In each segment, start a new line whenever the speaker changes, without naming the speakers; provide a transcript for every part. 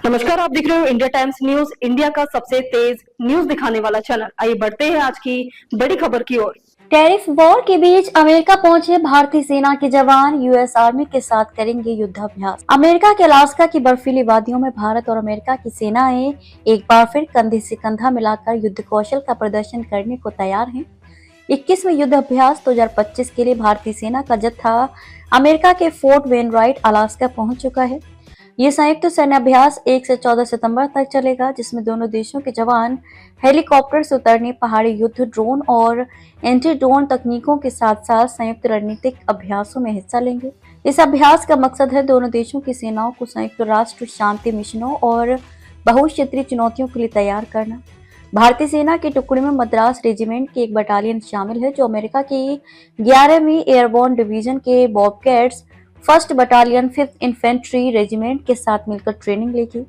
नमस्कार, आप देख रहे हो इंडिया टाइम्स न्यूज, इंडिया का सबसे तेज न्यूज दिखाने वाला चैनल। आइए बढ़ते हैं आज की बड़ी खबर की ओर।
टैरिफ वॉर के बीच अमेरिका पहुंचे भारतीय सेना के जवान यूएस आर्मी के साथ करेंगे युद्धाभ्यास। अमेरिका के अलास्का की बर्फीली वादियों में भारत और अमेरिका की सेनाएं एक बार फिर कंधे से कंधा मिलाकर युद्ध कौशल का प्रदर्शन करने को तैयार हैं। 21वें युद्धाभ्यास 2025 के लिए भारतीय सेना का जत्था अमेरिका के फोर्ट वेनराइट अलास्का पहुंच चुका है। ये संयुक्त सैन्याभ्यास 1 से 14 सितंबर तक चलेगा, जिसमें दोनों देशों के जवान हेलीकॉप्टर से उतरने, पहाड़ी युद्ध, ड्रोन और एंटी ड्रोन तकनीकों के साथ साथ संयुक्त रणनीतिक अभ्यासों में हिस्सा लेंगे। इस अभ्यास का मकसद है दोनों देशों की सेनाओं को संयुक्त राष्ट्र शांति मिशनों और बहुक्षेत्रीय चुनौतियों के लिए तैयार करना। भारतीय सेना की टुकड़ी में मद्रास रेजिमेंट की एक बटालियन शामिल है, जो अमेरिका की 11वीं एयरबोर्न डिवीजन के bobcats first battalion 5th infantry regiment के साथ मिलकर ट्रेनिंग लेगी।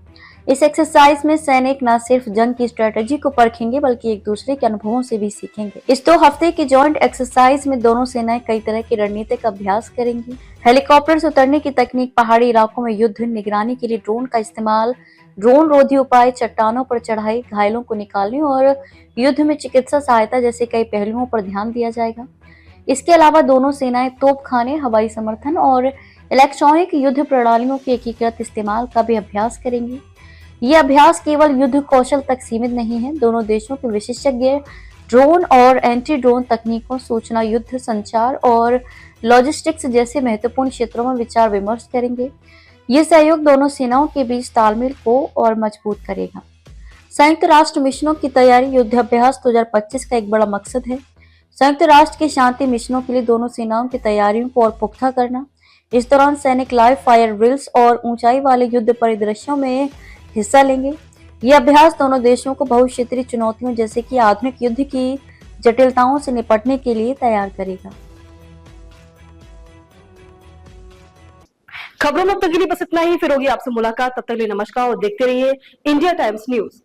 इस एक्सरसाइज में सैनिक न सिर्फ जंग की स्ट्रेटेजी को परखेंगे, बल्कि एक दूसरे के अनुभवों से भी सीखेंगे। इस 2 हफ्ते की जॉइंट एक्सरसाइज में दोनों सेनाएं कई तरह की रणनीतिक अभ्यास करेंगी। हेलीकॉप्टर से उतरने की तकनीक, पहाड़ी इलाकों में युद्ध, निगरानी के लिए ड्रोन का इस्तेमाल, ड्रोन रोधी उपाय, चट्टानों पर चढ़ाई, घायलों को निकालने और युद्ध में चिकित्सा सहायता जैसे कई पहलुओं पर ध्यान दिया जाएगा। इसके अलावा दोनों सेनाएं तोपखाने, हवाई समर्थन और इलेक्ट्रॉनिक युद्ध प्रणालियों के एकीकृत इस्तेमाल का भी अभ्यास करेंगी। ये अभ्यास केवल युद्ध कौशल तक सीमित नहीं है। दोनों देशों के विशेषज्ञ ड्रोन और एंटी ड्रोन तकनीकों, सूचना युद्ध, संचार और लॉजिस्टिक्स जैसे महत्वपूर्ण क्षेत्रों में विचार विमर्श करेंगे। ये सहयोग दोनों सेनाओं के बीच तालमेल को और मजबूत करेगा। संयुक्त राष्ट्र मिशनों की तैयारी। युद्धाभ्यास 2025 का एक बड़ा मकसद है संयुक्त राष्ट्र के शांति मिशनों के लिए दोनों सेनाओं की तैयारियों को और पुख्ता करना। इस दौरान सैनिक लाइव फायर ड्रिल्स और ऊंचाई वाले युद्ध परिदृश्यों में हिस्सा लेंगे। ये अभ्यास दोनों देशों को बहुक्षेत्रीय चुनौतियों जैसे कि आधुनिक युद्ध की जटिलताओं से निपटने के लिए तैयार करेगा।
खबरों में अब तक के लिए बस इतना ही। फिर होगी आपसे मुलाकात, तब तक के लिए नमस्कार और देखते रहिए इंडिया टाइम्स न्यूज।